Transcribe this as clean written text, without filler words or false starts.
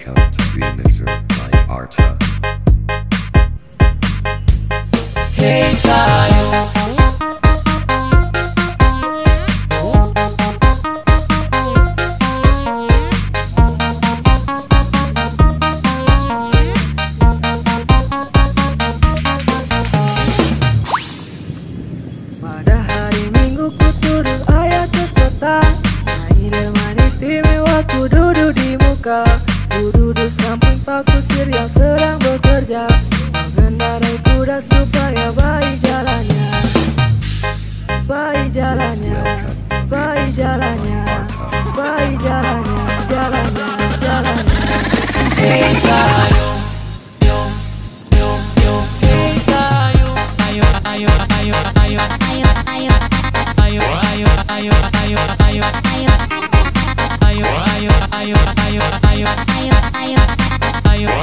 Welcome to Remixer by Arta. Hey tayo. Pada hari Minggu ku turun ayat ke kota, naik delman istimewa ku duduk di muka. Ku duduk samping pak kusir yang sedang bekerja, mengendarai kuda supaya baik jalannya. Baik jalannya, baik jalannya, baik jalannya, jalannya, jalannya. Hey tayo. Yo, yo, yo. Hey tayo. Ayo, ayo, ayo, ayo. Ayo, ayo. Ayo, ayo, ayo, ayo, ayo. Ayo, ayo, ayo, ayo, ayo.